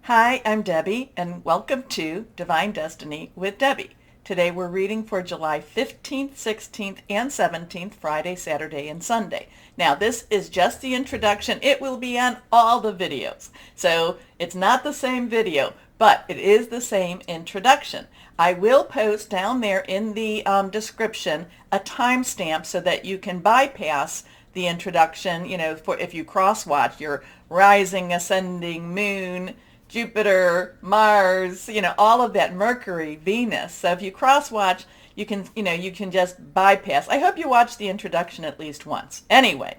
Hi, I'm Debbie, and welcome to Divine Destiny with Debbie. Today we're reading for July 15th, 16th, and 17th, Friday, Saturday, and Sunday. Now, this is just the introduction. It will be on all the videos. So it's not the same video, but it is the same introduction. I will post down there in the description a timestamp so that you can bypass the introduction, for if you cross-watch your rising, ascending, moon, Jupiter, Mars, all of that, Mercury, Venus. So if you cross-watch, you can just bypass. I hope you watch the introduction at least once. Anyway,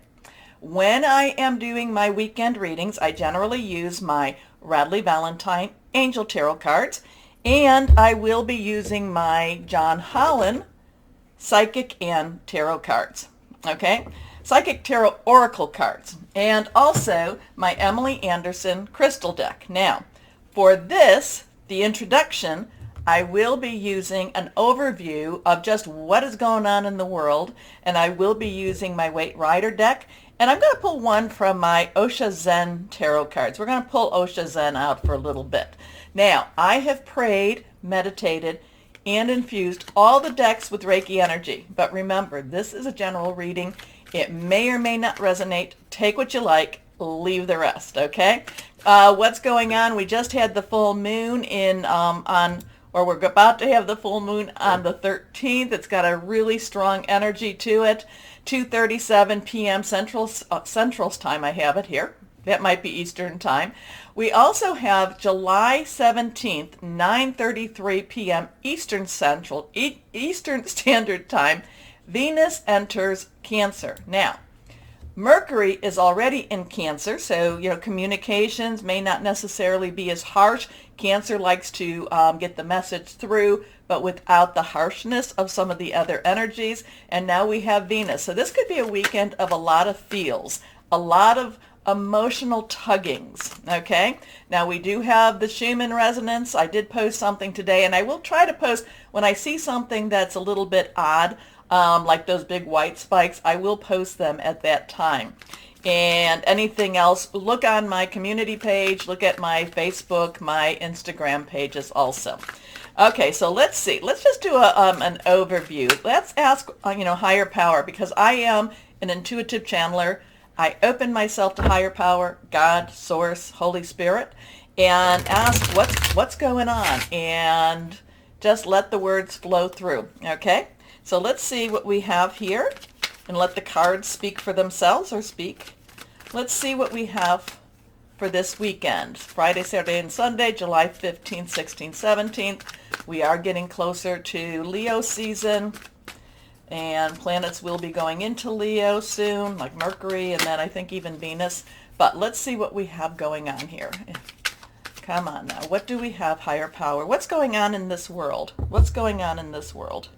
when I am doing my weekend readings, I generally use my Radley Valentine Angel Tarot cards, and I will be using my John Holland Psychic and Tarot cards. Okay? Psychic Tarot Oracle cards, and also my Emily Anderson Crystal deck. Now, for this, the introduction, I will be using an overview of just what is going on in the world, and I will be using my Waite Rider deck, and I'm going to pull one from my Osha Zen Tarot cards. We're going to pull Osha Zen out for a little bit. Now, I have prayed, meditated, and infused all the decks with Reiki energy, but remember, this is a general reading. It may or may not resonate. Take what you like, leave the rest, okay? What's going on? We just had the full moon we're about to have the full moon on the 13th. It's got a really strong energy to it. 2:37 p.m. Central's time, I have it here. That might be Eastern time. We also have July 17th, 9:33 p.m. Eastern Standard Time. Venus enters Cancer. Now, Mercury is already in Cancer, so communications may not necessarily be as harsh. Cancer likes to get the message through, but without the harshness of some of the other energies. And now we have Venus. So this could be a weekend of a lot of feels, a lot of emotional tuggings, okay? Now we do have the Schumann resonance. I did post something today, and I will try to post when I see something that's a little bit odd, like those big white spikes. I will post them at that time. And anything else, look on my community page, look at my Facebook, my Instagram pages also. Okay, so let's see. Let's just do an overview. Let's ask, higher power, because I am an intuitive channeler. I open myself to higher power, God, Source, Holy Spirit, and ask what's going on, and just let the words flow through, okay? So let's see what we have here, and let the cards speak for themselves, or speak. Let's see what we have for this weekend. Friday, Saturday, and Sunday, July 15th, 16th, 17th. We are getting closer to Leo season, and planets will be going into Leo soon, like Mercury, and then I think even Venus. But let's see what we have going on here. Come on now. What do we have, higher power? What's going on in this world? What's going on in this world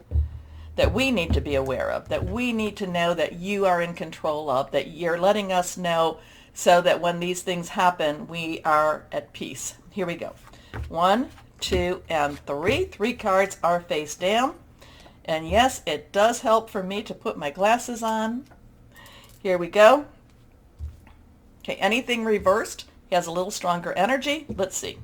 that we need to be aware of, that we need to know that you are in control of, that you're letting us know so that when these things happen, we are at peace? Here we go. 1, 2, and 3. 3 cards are face down. And yes, it does help for me to put my glasses on. Here we go. Okay, anything reversed has a little stronger energy. Let's see.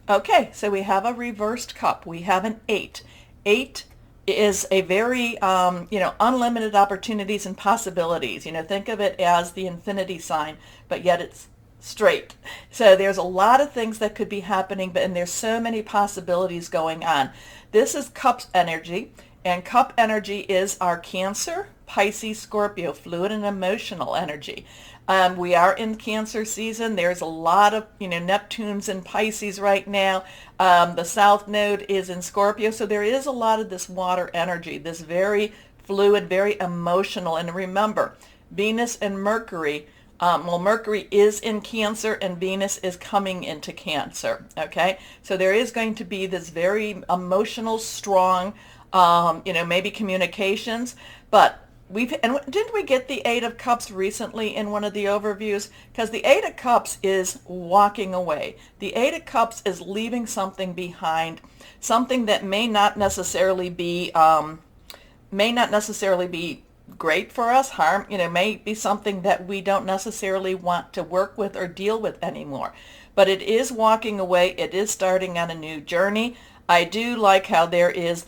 Okay, so we have a reversed cup. We have an 8. 8 is a very, unlimited opportunities and possibilities. Think of it as the infinity sign, but yet it's straight. So there's a lot of things that could be happening, and there's so many possibilities going on. This is Cups energy, and Cup energy is our Cancer, Pisces, Scorpio, fluid and emotional energy. We are in Cancer season. There's a lot of, Neptune's in Pisces right now. The South Node is in Scorpio. So there is a lot of this water energy, this very fluid, very emotional. And remember, Venus and Mercury, Mercury is in Cancer and Venus is coming into Cancer, okay? So there is going to be this very emotional, strong, maybe communications, but didn't we get the 8 of Cups recently in one of the overviews? Because the 8 of Cups is walking away. The 8 of Cups is leaving something behind, something that may not necessarily be great for us. Harm, may be something that we don't necessarily want to work with or deal with anymore. But it is walking away. It is starting on a new journey. I do like how there is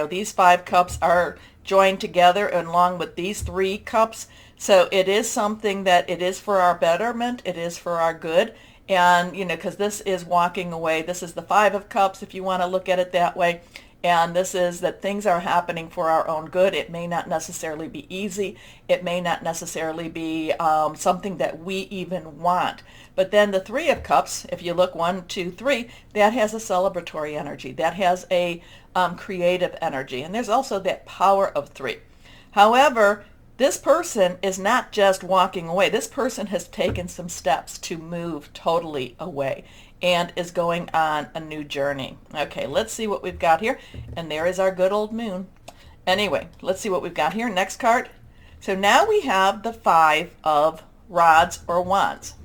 these 5 cups are joined together along with these 3 cups. So it is something that it is for our betterment. It is for our good. And, because this is walking away. This is the 5 of cups, if you want to look at it that way. And this is that things are happening for our own good. It may not necessarily be easy. It may not necessarily be something that we even want. But then the 3 of cups, if you look 1, 2, 3, that has a celebratory energy. That has a creative energy. And there's also that power of 3. However, this person is not just walking away. This person has taken some steps to move totally away and is going on a new journey. Okay, let's see what we've got here. And there is our good old moon. Anyway, let's see what we've got here. Next card. So now we have the 5 of rods or wands.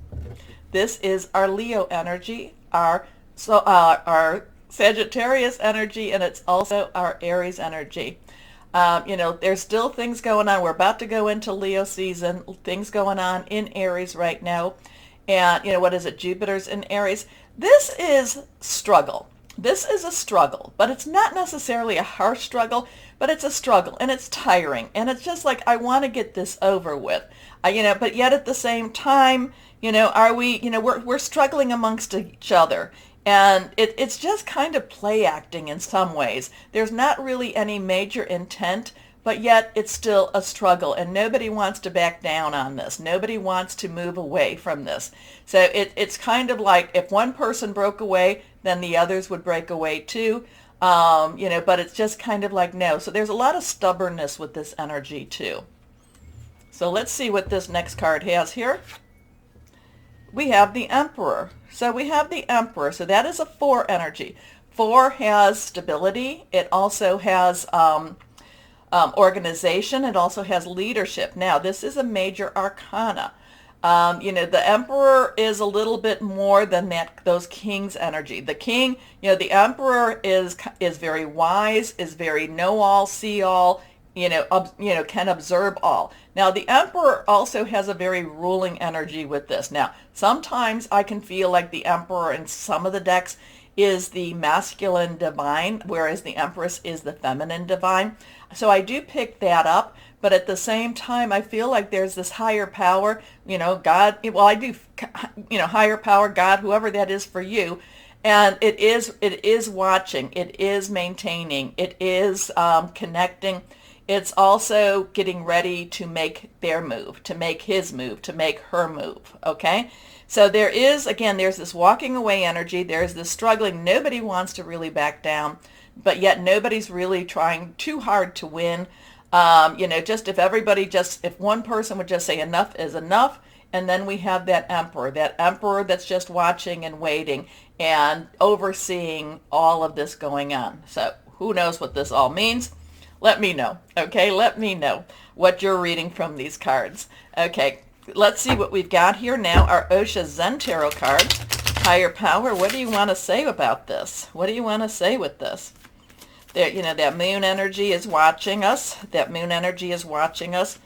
This is our Leo energy, our Sagittarius energy, and it's also our Aries energy. There's still things going on. We're about to go into Leo season, things going on in Aries right now. And, what is it? Jupiter's in Aries. This is struggle. This is a struggle, but it's not necessarily a harsh struggle, but it's a struggle and it's tiring. And it's just like, I want to get this over with, but yet at the same time, we're struggling amongst each other. And it's just kind of play acting in some ways. There's not really any major intent, but yet it's still a struggle, and nobody wants to back down on this. Nobody wants to move away from this. So it's kind of like if one person broke away, then the others would break away too. But it's just kind of like no. So there's a lot of stubbornness with this energy too. So let's see what this next card has here. We have the Emperor. So we have the Emperor. So that is a 4 energy. 4 has stability. It also has organization. It also has leadership. Now, this is a major arcana. The Emperor is a little bit more than those King's energy. The King, the Emperor is very wise, is very know-all, see-all, can observe all. Now, the Emperor also has a very ruling energy with this. Now, sometimes I can feel like the Emperor in some of the decks is the masculine divine, whereas the Empress is the feminine divine. So I do pick that up, but at the same time, I feel like there's this higher power, God, higher power, God, whoever that is for you. And it is watching, it is maintaining, it is connecting. It's also getting ready to make their move, to make his move, to make her move, okay? So there's this walking away energy. There's this struggling. Nobody wants to really back down, but yet nobody's really trying too hard to win. If one person would just say enough is enough, and then we have that emperor that's just watching and waiting and overseeing all of this going on. So who knows what this all means? Let me know, okay? Let me know what you're reading from these cards. Okay, let's see what we've got here now. Our Osha Zen Tarot card, Higher Power. What do you want to say about this? What do you want to say with this? There, that moon energy is watching us. That moon energy is watching us.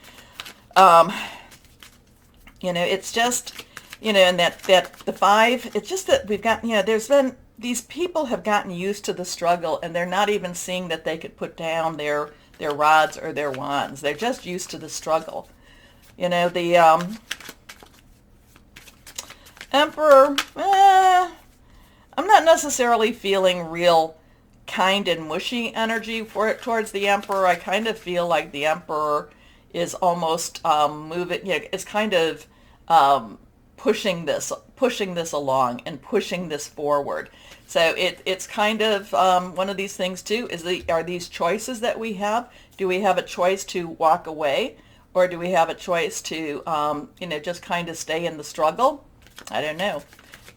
It's just, and that the 5, it's just that we've got, there's been, these people have gotten used to the struggle, and they're not even seeing that they could put down their rods or their wands. They're just used to the struggle. The Emperor, I'm not necessarily feeling real kind and mushy energy towards the Emperor. I kind of feel like the Emperor is almost moving, it's kind of pushing this along and pushing this forward. So it's kind of one of these things too, are these choices that we have? Do we have a choice to walk away, or do we have a choice to just kind of stay in the struggle? I don't know.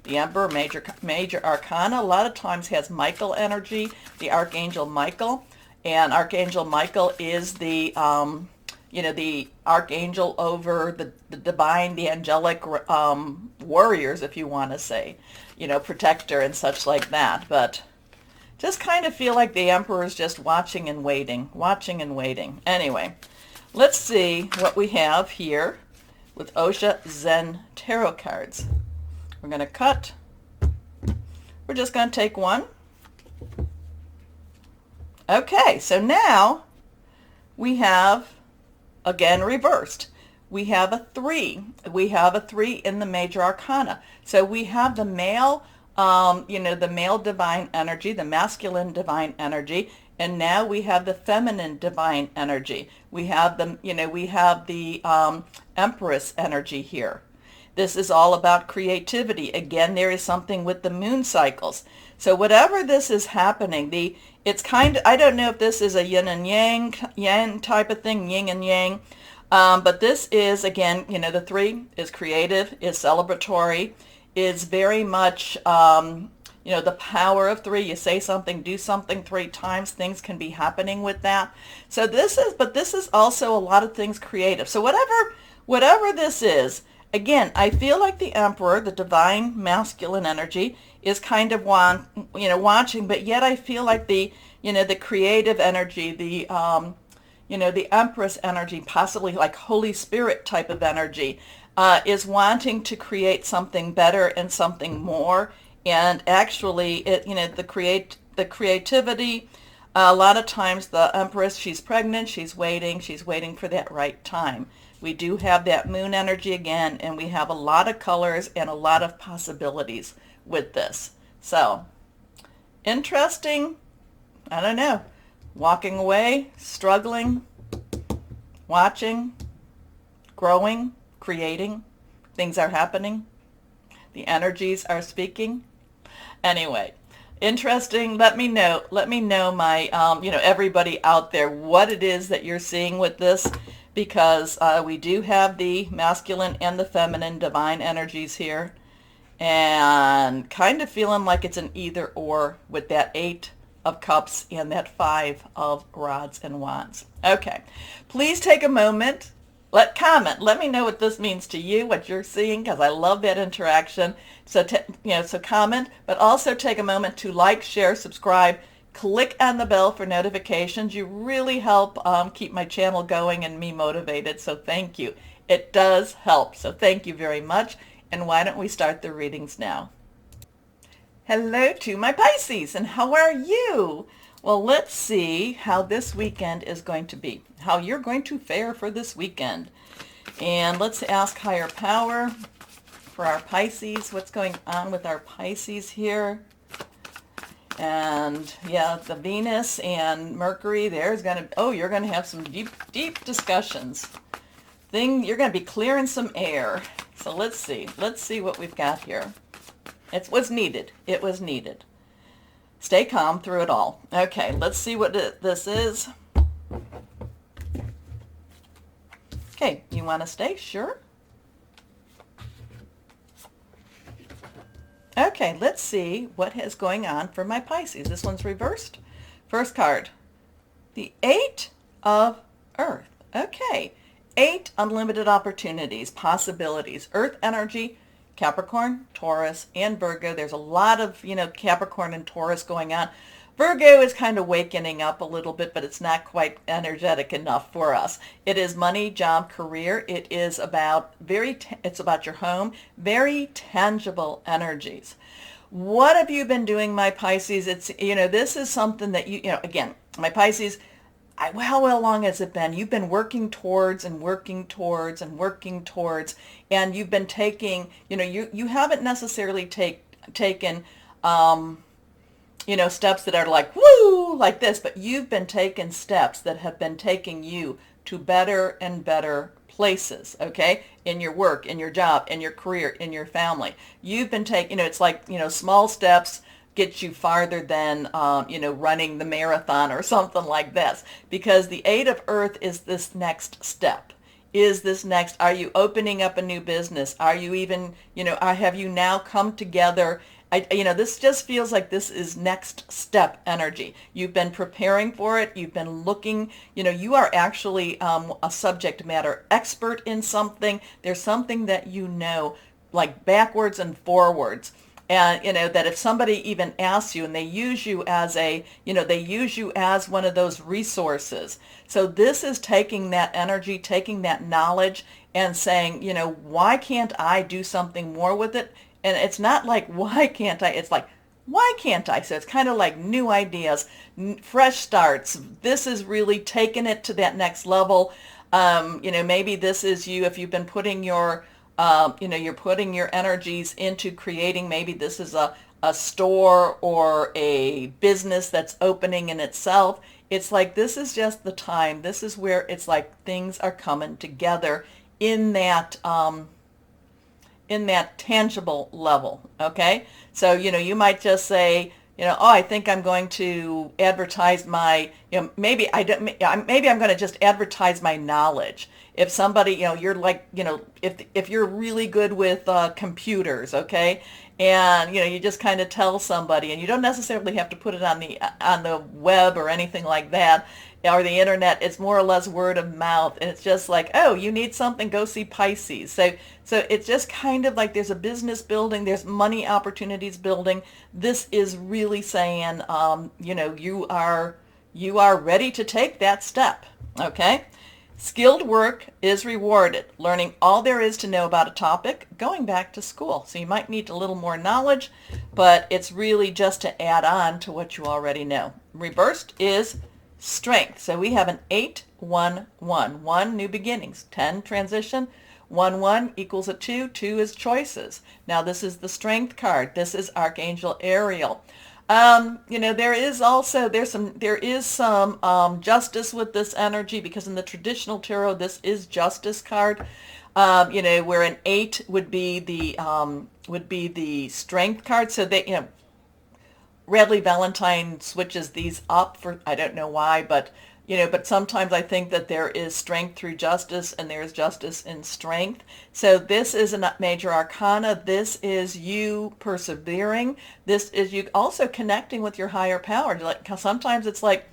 The Emperor, major arcana, a lot of times has Michael energy, the Archangel Michael, and Archangel Michael is the the archangel over the divine, the angelic warriors, if you want to say, protector and such like that. But just kind of feel like the Emperor is just watching and waiting. Anyway, Let's see what we have here with Osha Zen Tarot cards. We're going to cut. We're just going to take one. Okay, so now we have, again reversed, we have a 3. We have a 3 in the major arcana. So we have the male, the male divine energy, the masculine divine energy, and now we have the feminine divine energy. We have the, Empress energy here. This is all about creativity. Again, there is something with the moon cycles. So whatever this is happening, it's kind of, I don't know if this is a yin and yang type of thing, yin and yang. But this is, again, the 3 is creative, is celebratory, is very much, the power of 3. You say something, do something 3 times, things can be happening with that. So this is also a lot of things creative. So whatever this is, again, I feel like the Emperor, the divine masculine energy, is kind of watching, but yet I feel like the creative energy, the Empress energy, possibly like Holy Spirit type of energy, is wanting to create something better and something more. And actually, the creativity. A lot of times, the Empress, she's pregnant, she's waiting for that right time. We do have that moon energy again, and we have a lot of colors and a lot of possibilities with this. So, interesting. I don't know. Walking away, struggling, watching, growing, creating. Things are happening. The energies are speaking. Anyway, interesting. Let me know my, everybody out there, what it is that you're seeing with this, because we do have the masculine and the feminine divine energies here, and kind of feeling like it's an either or with that 8 of Cups and that 5 of Rods and Wands. Okay, please take a moment. Let me know what this means to you, what you're seeing, because I love that interaction. So, so comment, but also take a moment to like, share, subscribe, click on the bell for notifications. You really help keep my channel going and me motivated, so thank you. It does help, so thank you very much. And why don't we start the readings now? Hello to my Pisces, and how are you? Well, let's see how this weekend is going to be, how you're going to fare for this weekend. And let's ask higher power for our Pisces. What's going on with our Pisces here? And yeah, the Venus and Mercury, you're going to have some deep discussions. You're going to be clearing some air. So let's see what we've got here. It was needed. Stay calm through it all. Okay, let's see what this is. Okay, you want to stay? Sure. Okay, let's see what is going on for my Pisces. This one's reversed. First card, the 8 of Earth. Okay, 8 unlimited opportunities, possibilities. Earth energy, Capricorn, Taurus, and Virgo. There's a lot of, Capricorn and Taurus going on. Virgo is kind of wakening up a little bit, but it's not quite energetic enough for us. It is money, job, career. It is about it's about your home, very tangible energies. What have you been doing, my Pisces? It's, this is something that again, my Pisces, how long has it been? You've been working towards and working towards and working towards, and you've been taking, you haven't necessarily taken, steps that are like, woo, like this, but you've been taking steps that have been taking you to better and better places, okay? In your work, in your job, in your career, in your family. You've been taking, it's like, small steps get you farther than, running the marathon or something like this. Because the 8 of Earth is this next step. Are you opening up a new business? Are you even, have you now come together? This just feels like this is next step energy. You've been preparing for it. You've been looking, you are actually a subject matter expert in something. There's something that like backwards and forwards. And, that if somebody even asks you and they use you as they use you as one of those resources. So this is taking that energy, taking that knowledge and saying, why can't I do something more with it? And it's not like, why can't I? It's like, why can't I? So it's kind of like new ideas, fresh starts. This is really taking it to that next level. Maybe this is you, if you've been putting you're putting your energies into creating, maybe this is a store or a business that's opening in itself. It's like, this is just the time. This is where it's like things are coming together in that tangible level. Okay. So, you might just say, oh, I think I'm going to advertise my, maybe maybe I'm going to just advertise my knowledge. If somebody, you're like, if you're really good with computers, okay, and you just kind of tell somebody, and you don't necessarily have to put it on the web or anything like that, or the internet. It's more or less word of mouth, and it's just like, oh, you need something, go see Pisces. So it's just kind of like there's a business building, there's money opportunities building. This is really saying, you are ready to take that step. Okay. Skilled work is rewarded. Learning all there is to know about a topic, going back to school. So you might need a little more knowledge, but it's really just to add on to what you already know. Reversed is strength. So we have an 8-1-1. 1, new beginnings. 10, transition. 1-1 equals a 2. 2 is choices. Now this is the strength card. This is Archangel Ariel. There is some justice with this energy, because in the traditional tarot, this is justice card. Where an 8 would be the strength card. So they, Radley Valentine switches these up for, I don't know why, but sometimes I think that there is strength through justice and there is justice in strength. So this is a major arcana. This is you persevering. This is you also connecting with your higher power. Like, sometimes it's like,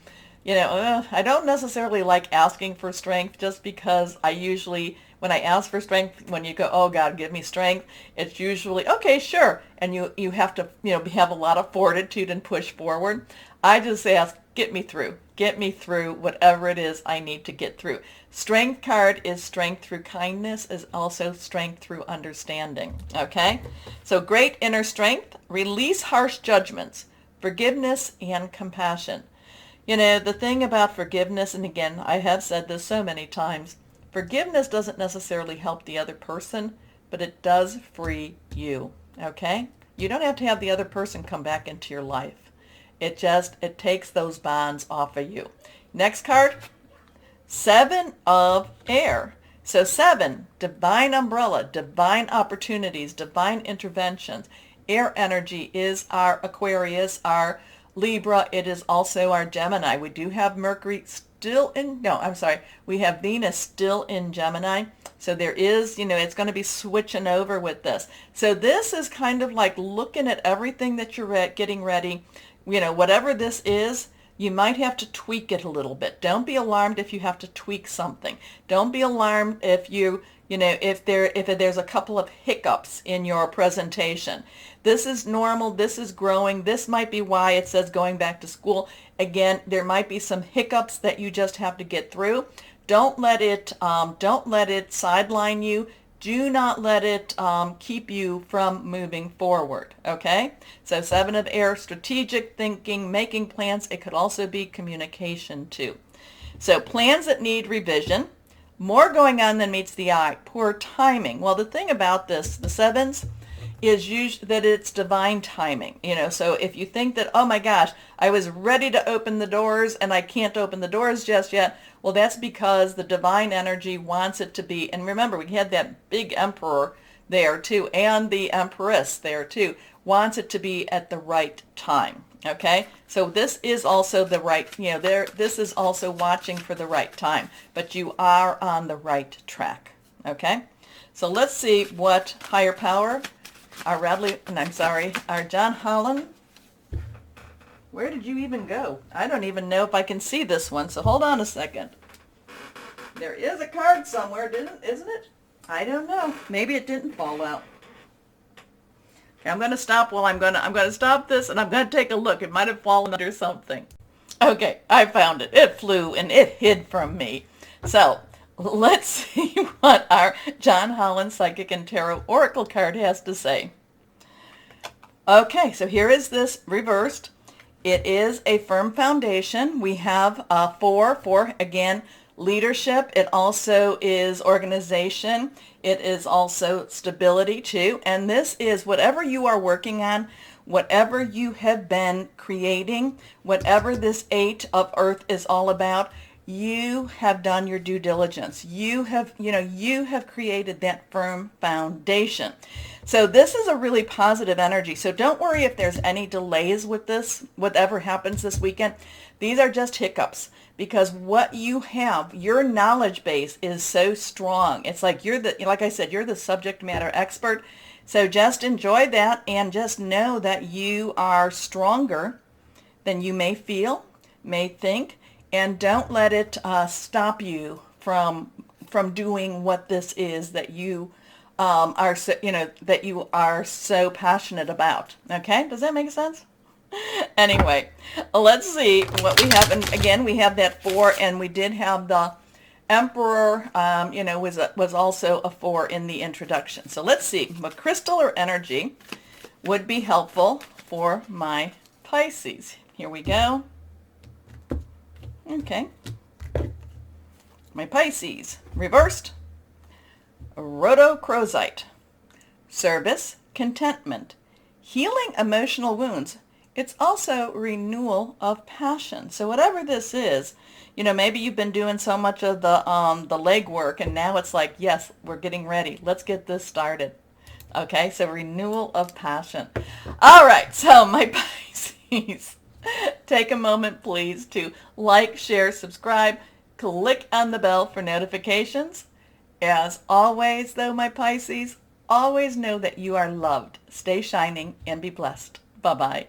I don't necessarily like asking for strength, just because I usually, when I ask for strength, when you go, oh God, give me strength, it's usually, okay, sure. And you have to, have a lot of fortitude and push forward. I just ask, get me through whatever it is I need to get through. Strength card is strength through kindness, is also strength through understanding. Okay. So great inner strength, release harsh judgments, forgiveness and compassion. The thing about forgiveness, and again, I have said this so many times, forgiveness doesn't necessarily help the other person, but it does free you. Okay. You don't have to have the other person come back into your life. It takes those bonds off of you. Next card, 7 of air. So 7, divine umbrella, divine opportunities, divine interventions. Air energy is our Aquarius, our Libra. It is also our Gemini. We do have Mercury still in, no, I'm sorry. We have Venus still in Gemini. So there is, it's going to be switching over with this. So this is kind of like looking at everything that you're getting ready. Whatever this is, you might have to tweak it a little bit. Don't be alarmed if you have to tweak something. Don't be alarmed if if there's a couple of hiccups in your presentation. This is normal. This is growing. This might be why it says going back to school. Again, there might be some hiccups that you just have to get through. Don't let it sideline you. Do not let it keep you from moving forward, okay? So 7 of air, strategic thinking, making plans. It could also be communication too. So plans that need revision, more going on than meets the eye, poor timing. Well, the thing about this, the 7s, is usually that it's divine timing. So if you think that, oh my gosh, I was ready to open the doors and I can't open the doors just yet, well, that's because the divine energy wants it to be. And remember, we had that big emperor there too, and the empress there too, wants it to be at the right time. Okay, so this is also the right, this is also watching for the right time, but you are on the right track. Okay, so let's see what higher power, our John Holland. Where did you even go? I don't even know if I can see this one, so hold on a second. There is a card somewhere, isn't it? I don't know. Maybe it didn't fall out. I'm going to stop I'm going to stop this, and I'm going to take a look. It might have fallen under something. Okay, I found it. It flew and it hid from me. So let's see what our John Holland Psychic and Tarot Oracle card has to say. Okay, so here is this reversed. It is a firm foundation. We have 4, again, leadership. It also is organization. It is also stability too. And this is whatever you are working on, whatever you have been creating, whatever this 8 of Earth is all about, you have done your due diligence. You have created that firm foundation. So this is a really positive energy. So don't worry if there's any delays with this, whatever happens this weekend. These are just hiccups, because what you have, your knowledge base is so strong. It's like like I said, you're the subject matter expert. So just enjoy that and just know that you are stronger than you may feel, may think, and don't let it stop you from doing what this is that you that you are so passionate about. Okay, does that make sense? Anyway, let's see what we have. And again, we have that 4, and we did have the Emperor, was also a 4 in the introduction. So let's see what crystal or energy would be helpful for my Pisces. Here we go. Okay. My Pisces, reversed, rhodochrosite, service, contentment, healing emotional wounds. It's also renewal of passion. So whatever this is, maybe you've been doing so much of the legwork, and now it's like, yes, we're getting ready. Let's get this started. Okay, so renewal of passion. All right, so my Pisces, take a moment, please, to like, share, subscribe, click on the bell for notifications. As always, though, my Pisces, always know that you are loved. Stay shining and be blessed. Bye-bye.